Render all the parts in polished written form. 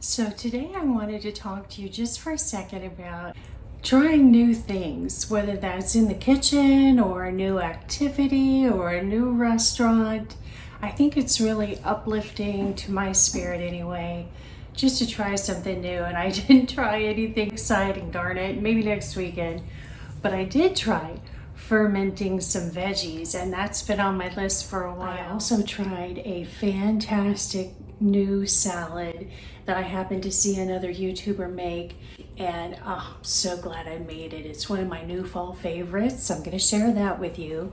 So today I wanted to talk to you just for a second about trying new things, whether that's in the kitchen or a new activity or a new restaurant. I think it's really uplifting to my spirit anyway, just to try something new. And I didn't try anything exciting, darn it, maybe next weekend. But I did try fermenting some veggies, and that's been on my list for a while. I also tried a fantastic new salad that I happened to see another YouTuber make, and I'm so glad I made it. It's one of my new fall favorites. I'm going to share that with you.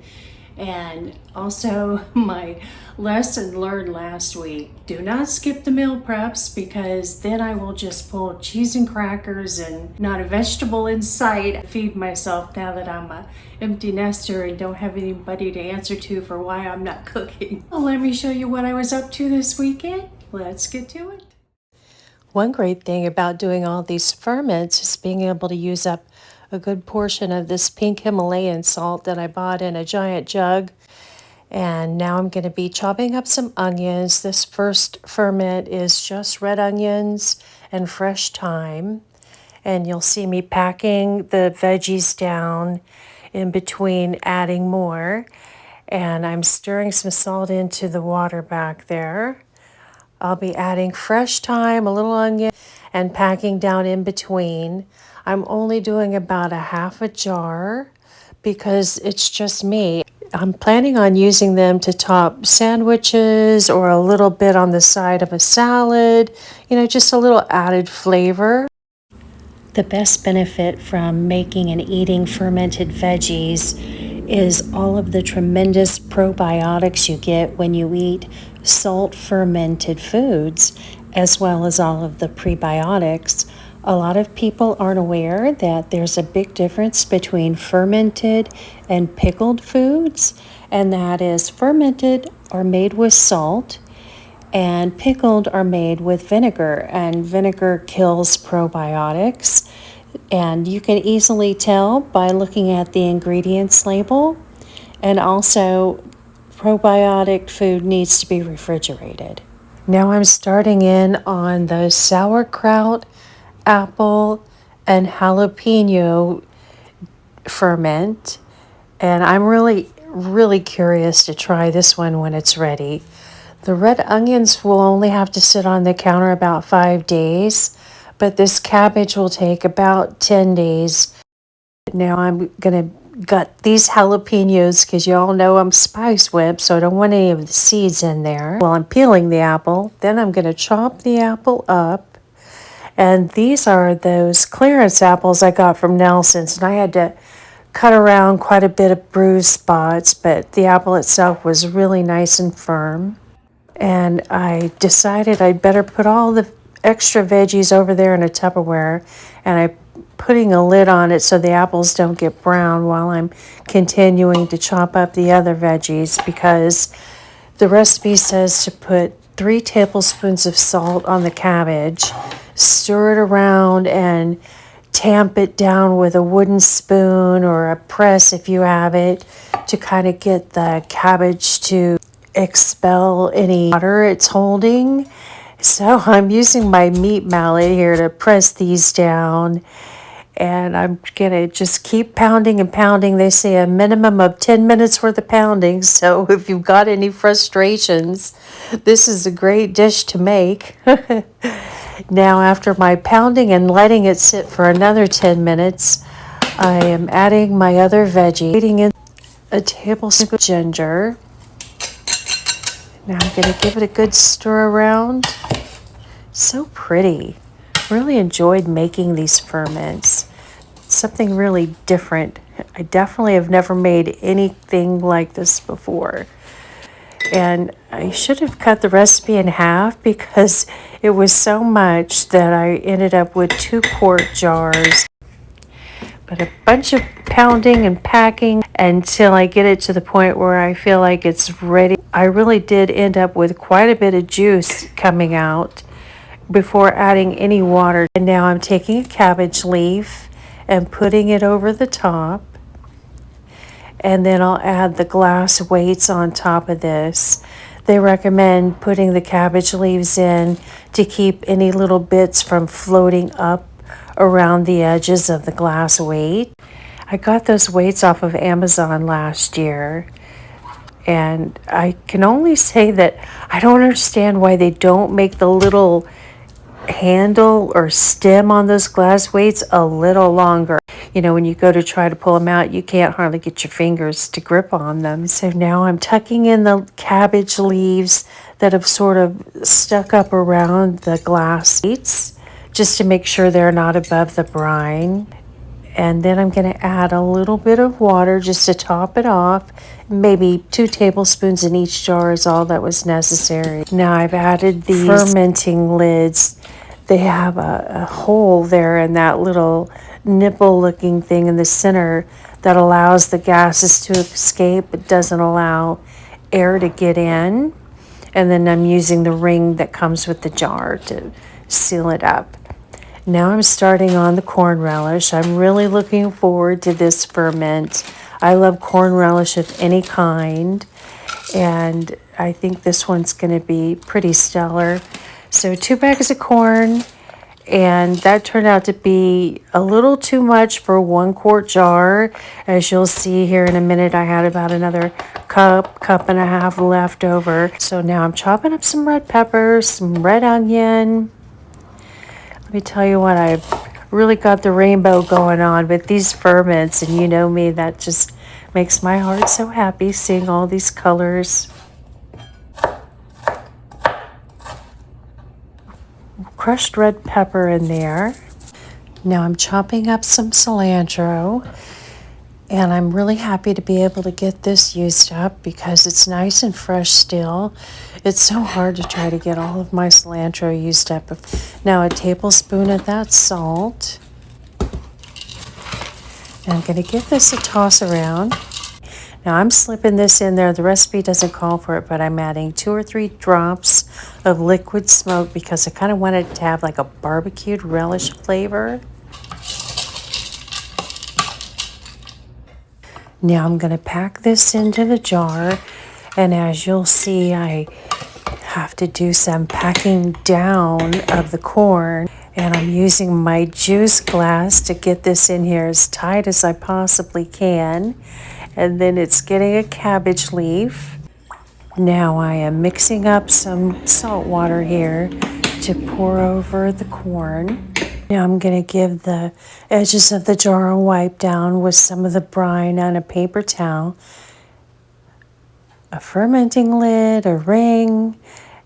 And also my lesson learned last week: do not skip the meal preps, because then I will just pull cheese and crackers and not a vegetable in sight. Feed myself now that I'm a empty nester and don't have anybody to answer to for why I'm not cooking. Well, let me show you what I was up to this weekend. Let's get to it. One great thing about doing all these ferments is being able to use up a good portion of this pink Himalayan salt that I bought in a giant jug. And now I'm going to be chopping up some onions. This first ferment is just red onions and fresh thyme. And you'll see me packing the veggies down in between adding more. And I'm stirring some salt into the water back there. I'll be adding fresh thyme, a little onion, and packing down in between. I'm only doing about a half a jar because it's just me. I'm planning on using them to top sandwiches or a little bit on the side of a salad, just a little added flavor. The best benefit from making and eating fermented veggies is all of the tremendous probiotics you get when you eat salt fermented foods, as well as all of the prebiotics. A lot of people aren't aware that there's a big difference between fermented and pickled foods, and that is fermented are made with salt and pickled are made with vinegar, and vinegar kills probiotics. And you can easily tell by looking at the ingredients label. And also, probiotic food needs to be refrigerated. Now I'm starting in on the sauerkraut, apple, and jalapeno ferment. And I'm really curious to try this one when it's ready. The red onions will only have to sit on the counter about 5 days, but this cabbage will take about 10 days. Now I'm going to gut these jalapenos because you all know I'm spice whip, so I don't want any of the seeds in there. While I'm peeling the apple, then I'm going to chop the apple up. And these are those clearance apples I got from Nelson's, and I had to cut around quite a bit of bruised spots, but the apple itself was really nice and firm. And I decided I'd better put all the extra veggies over there in a Tupperware, and I'm putting a lid on it so the apples don't get brown while I'm continuing to chop up the other veggies, because the recipe says to put 3 tablespoons of salt on the cabbage, stir it around, and tamp it down with a wooden spoon or a press if you have it, to kind of get the cabbage to expel any water it's holding. So I'm using my meat mallet here to press these down, and I'm gonna just keep pounding and pounding. They say a minimum of 10 minutes worth of pounding, so if you've got any frustrations, this is a great dish to make. Now, after my pounding and letting it sit for another 10 minutes, I am adding my other veggie, adding in a tablespoon of ginger. Now I'm going to give it a good stir around. So pretty. Really enjoyed making these ferments. Something really different. I definitely have never made anything like this before. And I should have cut the recipe in half because it was so much that I ended up with 2 quart jars. But a bunch of pounding and packing until I get it to the point where I feel like it's ready. I really did end up with quite a bit of juice coming out before adding any water. And now I'm taking a cabbage leaf and putting it over the top. And then I'll add the glass weights on top of this. They recommend putting the cabbage leaves in to keep any little bits from floating up around the edges of the glass weight. I got those weights off of Amazon last year, and I can only say that I don't understand why they don't make the little handle or stem on those glass weights a little longer. You know, when you go to try to pull them out, you can't hardly get your fingers to grip on them. So now I'm tucking in the cabbage leaves that have sort of stuck up around the glass weights, just to make sure they're not above the brine. And then I'm going to add a little bit of water just to top it off. Maybe 2 tablespoons in each jar is all that was necessary. Now I've added these fermenting lids. They have a hole there in that little nipple looking thing in the center that allows the gases to escape. It doesn't allow air to get in. And then I'm using the ring that comes with the jar to seal it up. Now I'm starting on the corn relish. I'm really looking forward to this ferment. I love corn relish of any kind, and I think this one's going to be pretty stellar. So 2 bags of corn, and that turned out to be a little too much for a 1-quart jar. As you'll see here in a minute, I had about another cup and a half left over. So now I'm chopping up some red peppers, some red onion. Let me tell you what, I've really got the rainbow going on with these ferments, and you know me, that just makes my heart so happy seeing all these colors. Crushed red pepper in there. Now I'm chopping up some cilantro, and I'm really happy to be able to get this used up because it's nice and fresh still. It's so hard to try to get all of my cilantro used up. Now a tablespoon of that salt. And I'm going to give this a toss around. Now I'm slipping this in there. The recipe doesn't call for it, but I'm adding 2 or 3 drops of liquid smoke because I kind of wanted it to have like a barbecued relish flavor. Now I'm going to pack this into the jar, and as you'll see, I have to do some packing down of the corn, and I'm using my juice glass to get this in here as tight as I possibly can. And then it's getting a cabbage leaf. Now I am mixing up some salt water here to pour over the corn. Now I'm going to give the edges of the jar a wipe down with some of the brine on a paper towel, a fermenting lid, a ring,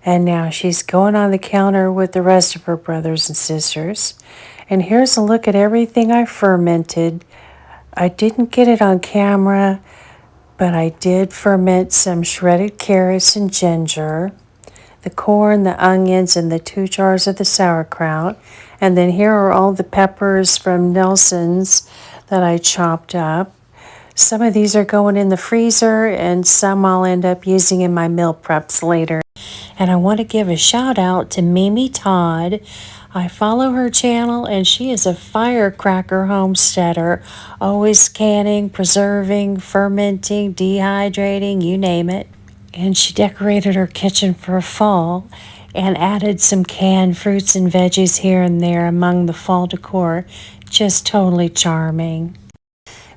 and now she's going on the counter with the rest of her brothers and sisters. And here's a look at everything I fermented. I didn't get it on camera, but I did ferment some shredded carrots and ginger, the corn, the onions, and the 2 jars of the sauerkraut. And then here are all the peppers from Nelson's that I chopped up. Some of these are going in the freezer, and some I'll end up using in my meal preps later. And I want to give a shout out to Mimi Todd. I follow her channel, and she is a firecracker homesteader, always canning, preserving, fermenting, dehydrating, you name it. And she decorated her kitchen for fall and added some canned fruits and veggies here and there among the fall decor. Just totally charming.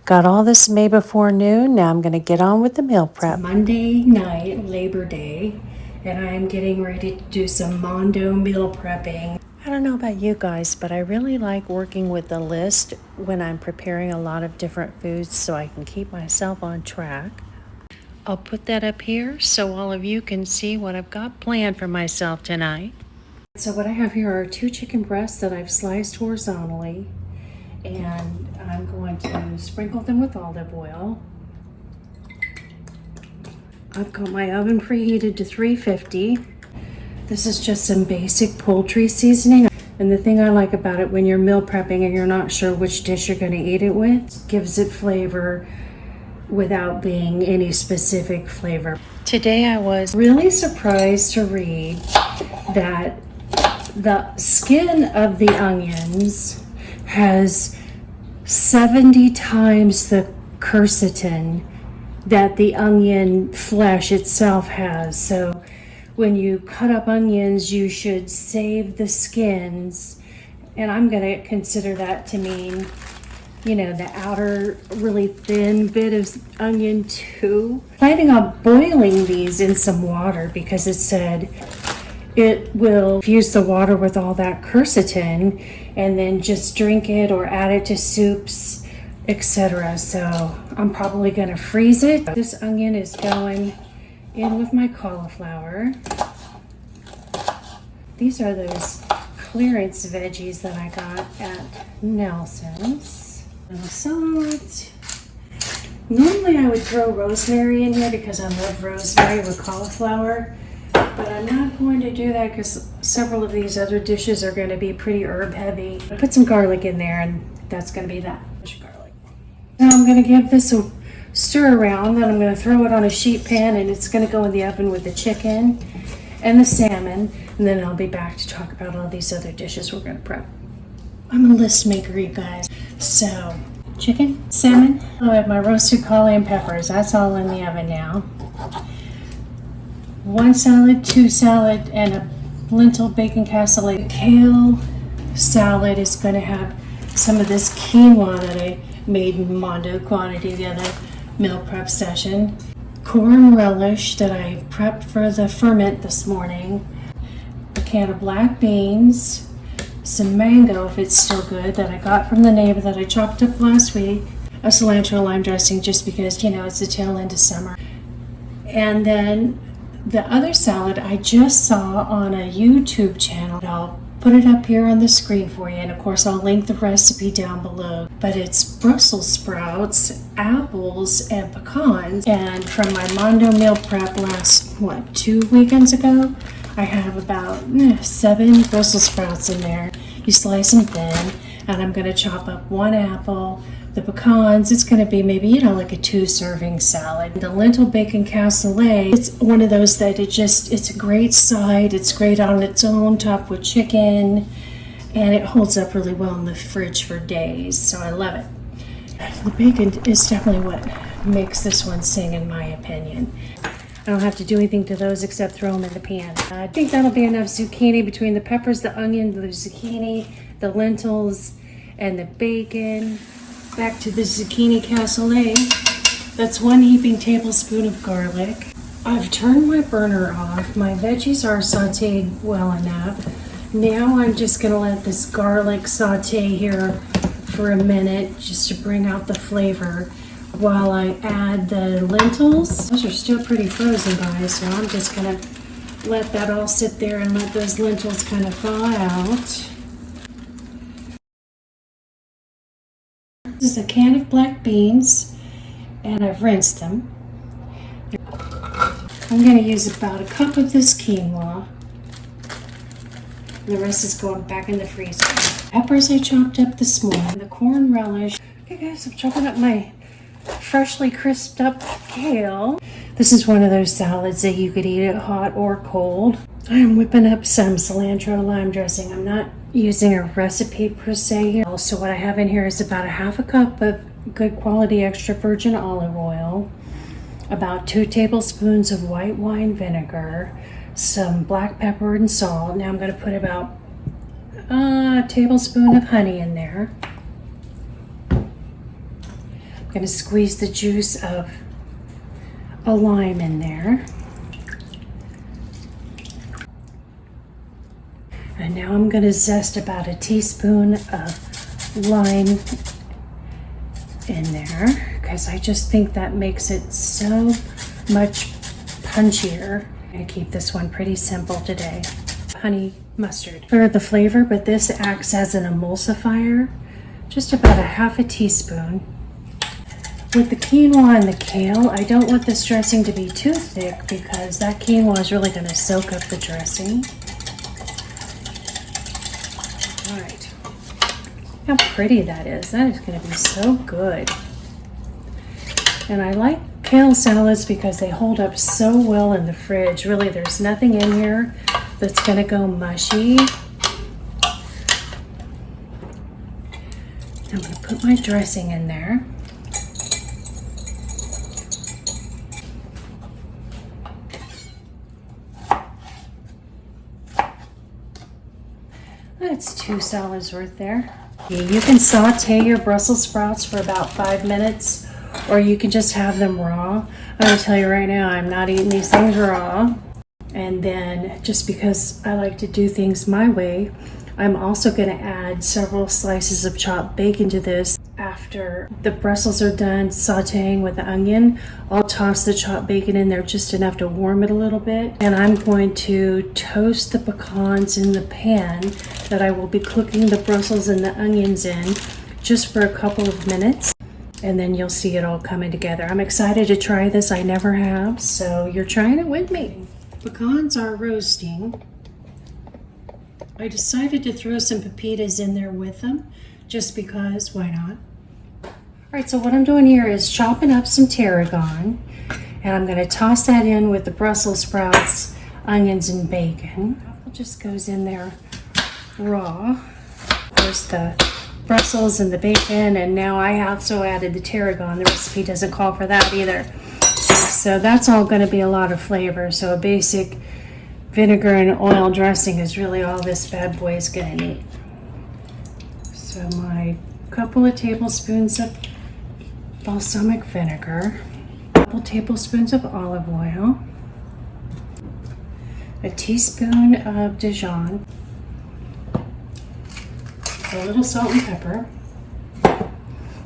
Got all this made before noon. Now I'm going to get on with the meal prep. It's Monday night, Labor Day, and I'm getting ready to do some Mondo meal prepping. I don't know about you guys, but I really like working with a list when I'm preparing a lot of different foods so I can keep myself on track. I'll put that up here so all of you can see what I've got planned for myself tonight. So what I have here are 2 chicken breasts that I've sliced horizontally, and I'm going to sprinkle them with olive oil. I've got my oven preheated to 350. This is just some basic poultry seasoning. And the thing I like about it when you're meal prepping and you're not sure which dish you're going to eat it with, gives it flavor without being any specific flavor. Today I was really surprised to read that the skin of the onions has 70 times the quercetin that the onion flesh itself has. So when you cut up onions, you should save the skins. And I'm gonna consider that to mean, you know, the outer really thin bit of onion too. Planning on boiling these in some water because it said it will fuse the water with all that quercetin and then just drink it or add it to soups, etc. So I'm probably gonna freeze it. This onion is going in with my cauliflower. These are those clearance veggies that I got at Nelson's. Little salt. Normally I would throw rosemary in here because I love rosemary with cauliflower, but I'm not going to do that because several of these other dishes are going to be pretty herb heavy. I put some garlic in there and that's going to be that. Garlic. Now I'm going to give this a stir around, then I'm going to throw it on a sheet pan and it's going to go in the oven with the chicken and the salmon, and then I'll be back to talk about all these other dishes we're going to prep. I'm a list maker, you guys. So, chicken, salmon, I have my roasted cayenne peppers. That's all in the oven now. 1 salad, 2 salad, and a lentil bacon cassoulet. Kale salad is going to have some of this quinoa that I made in mondo quantity the other meal prep session. Corn relish that I prepped for the ferment this morning. A can of black beans. Some mango, if it's still good, that I got from the neighbor that I chopped up last week. A cilantro lime dressing just because, you know, it's the tail end of summer. And then the other salad I just saw on a YouTube channel. I'll put it up here on the screen for you, and of course I'll link the recipe down below. But it's Brussels sprouts, apples, and pecans. And from my mondo meal prep last, 2 weekends ago, I have about 7 Brussels sprouts in there. You slice them thin, and I'm going to chop up 1 apple. The pecans, it's going to be maybe, you know, like a 2-serving salad. The lentil bacon cassoulet, it's one of those that it's a great side. It's great on its own, topped with chicken, and it holds up really well in the fridge for days, so I love it. The bacon is definitely what makes this one sing, in my opinion. I don't have to do anything to those except throw them in the pan. I think that'll be enough zucchini between the peppers, the onion, the zucchini, the lentils, and the bacon. Back to the zucchini cassoulet. That's 1 heaping tablespoon of garlic. I've turned my burner off. My veggies are sauteed well enough. Now I'm just gonna let this garlic saute here for a minute just to bring out the flavor while I add the lentils. Those are still pretty frozen, guys, so I'm just gonna let that all sit there and let those lentils kind of thaw out. This is a can of black beans, and I've rinsed them. I'm going to use about a cup of this quinoa. The rest is going back in the freezer. Peppers I chopped up this morning. The corn relish. Okay guys, I'm chopping up my freshly crisped up kale. This is one of those salads that you could eat it hot or cold. I am whipping up some cilantro lime dressing. I'm not using a recipe per se here. Also, what I have in here is about a 1/2 cup of good quality extra virgin olive oil, about 2 tablespoons of white wine vinegar, some black pepper and salt. Now I'm going to put about a tablespoon of honey in there. I'm going to squeeze the juice of a lime in there. And now I'm going to zest about a teaspoon of lime in there because I just think that makes it so much punchier. I'm going to keep this one pretty simple today. Honey mustard for the flavor, but this acts as an emulsifier. Just about a 1/2 teaspoon. With the quinoa and the kale, I don't want this dressing to be too thick because that quinoa is really going to soak up the dressing. All right. How pretty that is. That is going to be so good. And I like kale salads because they hold up so well in the fridge. Really, there's nothing in here that's going to go mushy. I'm going to put my dressing in there. 2 salads worth there. You can saute your Brussels sprouts for about 5 minutes, or you can just have them raw. I'm gonna tell you right now, I'm not eating these things raw. And then just because I like to do things my way, I'm also going to add several slices of chopped bacon to this. After the Brussels are done sauteing with the onion, I'll toss the chopped bacon in there just enough to warm it a little bit. And I'm going to toast the pecans in the pan that I will be cooking the Brussels and the onions in just for a couple of minutes. And then you'll see it all coming together. I'm excited to try this. I never have, so you're trying it with me. Pecans are roasting. I decided to throw some pepitas in there with them just because, why not? All right, so what I'm doing here is chopping up some tarragon, and I'm gonna toss that in with the Brussels sprouts, onions, and bacon. It just goes in there raw. There's the Brussels and the bacon, and now I also added the tarragon. The recipe doesn't call for that either. So that's all gonna be a lot of flavor. So a basic vinegar and oil dressing is really all this bad boy is gonna need. So my couple of tablespoons of balsamic vinegar, a couple tablespoons of olive oil, a teaspoon of Dijon, a little salt and pepper.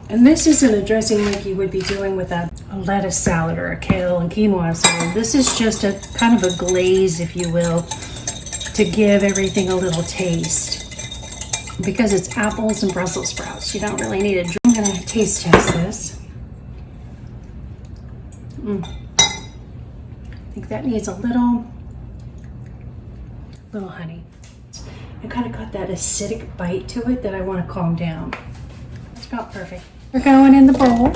And this isn't a dressing like you would be doing with a lettuce salad or a kale and quinoa salad. This is just a kind of a glaze, if you will, to give everything a little taste. Because it's apples and Brussels sprouts, you don't really need a drink. I'm gonna taste test this. I think that needs a little honey. It kind of got that acidic bite to it that I want to calm down. It's about perfect. We're going in the bowl.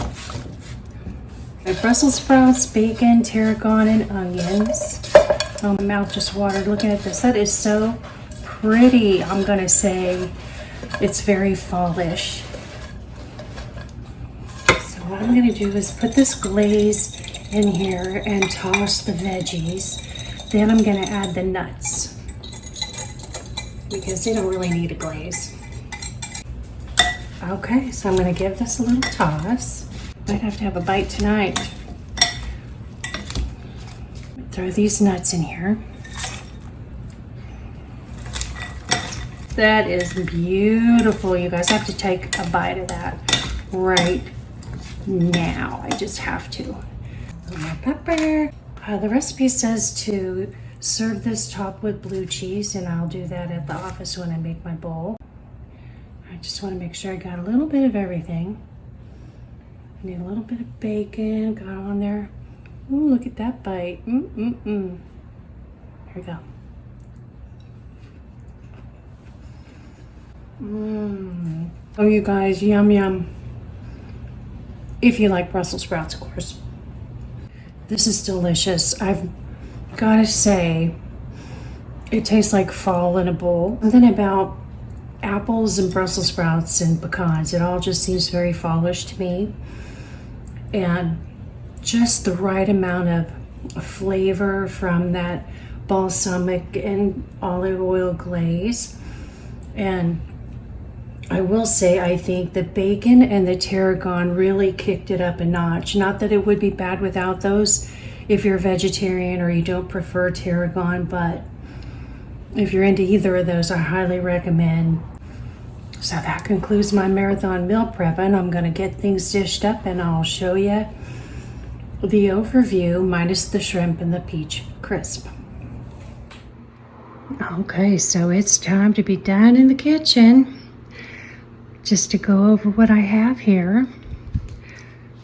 My Brussels sprouts, bacon, tarragon, and onions. Oh, my mouth just watered looking at this. That is so pretty. I'm gonna say it's very fallish. So what I'm gonna do is put this glaze in here and toss the veggies. Then I'm gonna add the nuts because they don't really need a glaze. Okay, so I'm gonna give this a little toss. Might have to have a bite tonight. Throw these nuts in here. That is beautiful. You guys have to take a bite of that right now. I just have to. More pepper. The recipe says to serve this topped with blue cheese, and I'll do that at the office when I make my bowl. I just want to make sure I got a little bit of everything. I need a little bit of bacon, got on there. Ooh, look at that bite. Here we go. Oh, you guys, yum, yum. If you like Brussels sprouts, of course. This is delicious. I've got to say, it tastes like fall in a bowl. Something about apples and Brussels sprouts and pecans, it all just seems very fallish to me. And just the right amount of flavor from that balsamic and olive oil glaze. And I will say, I think the bacon and the tarragon really kicked it up a notch. Not that it would be bad without those if you're a vegetarian or you don't prefer tarragon, but if you're into either of those, I highly recommend. So that concludes my marathon meal prep, and I'm going to get things dished up and I'll show you the overview minus the shrimp and the peach crisp. Okay, so it's time to be done in the kitchen. Just to go over what I have here.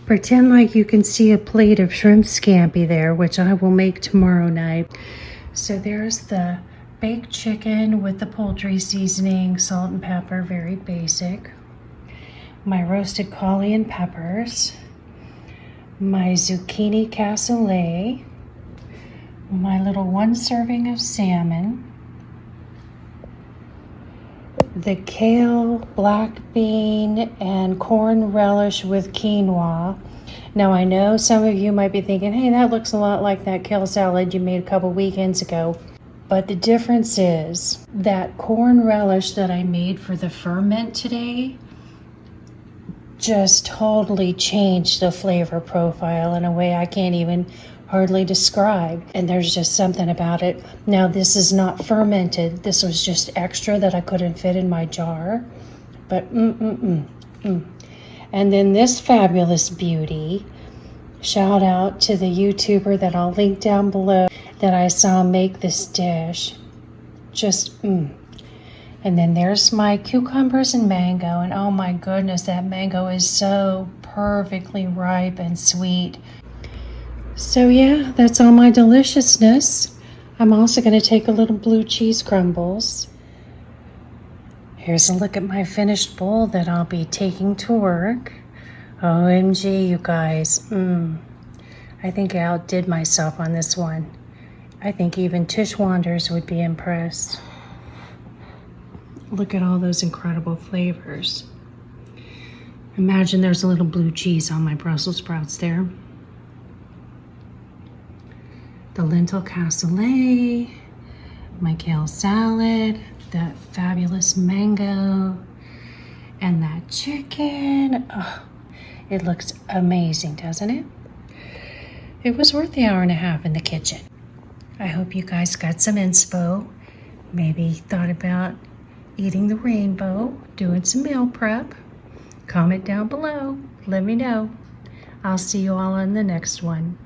Pretend like you can see a plate of shrimp scampi there, which I will make tomorrow night. So there's the baked chicken with the poultry seasoning, salt and pepper, very basic. My roasted cayenne peppers. My zucchini cassoulet. My little 1 serving of salmon. The kale, black bean, and corn relish with quinoa. Now I know some of you might be thinking, hey, that looks a lot like that kale salad you made a couple weekends ago. But the difference is that corn relish that I made for the ferment today just totally changed the flavor profile in a way I can't even hardly describe. And there's just something about it. Now, this is not fermented. This was just extra that I couldn't fit in my jar. But And then this fabulous beauty, shout out to the YouTuber that I'll link down below that I saw make this dish. And then there's my cucumbers and mango, and oh my goodness, that mango is so perfectly ripe and sweet. So yeah, that's all my deliciousness. I'm also going to take a little blue cheese crumbles. Here's a look at my finished bowl that I'll be taking to work. OMG, you guys. I think I outdid myself on this one. I think even Tish Wanders would be impressed. Look at all those incredible flavors. Imagine there's a little blue cheese on my Brussels sprouts there. The lentil cassoulet, my kale salad, that fabulous mango, and that chicken. Oh, it looks amazing, doesn't it? It was worth the hour and a half in the kitchen. I hope you guys got some inspo. Maybe thought about eating the rainbow, doing some meal prep. Comment down below. Let me know. I'll see you all on the next one.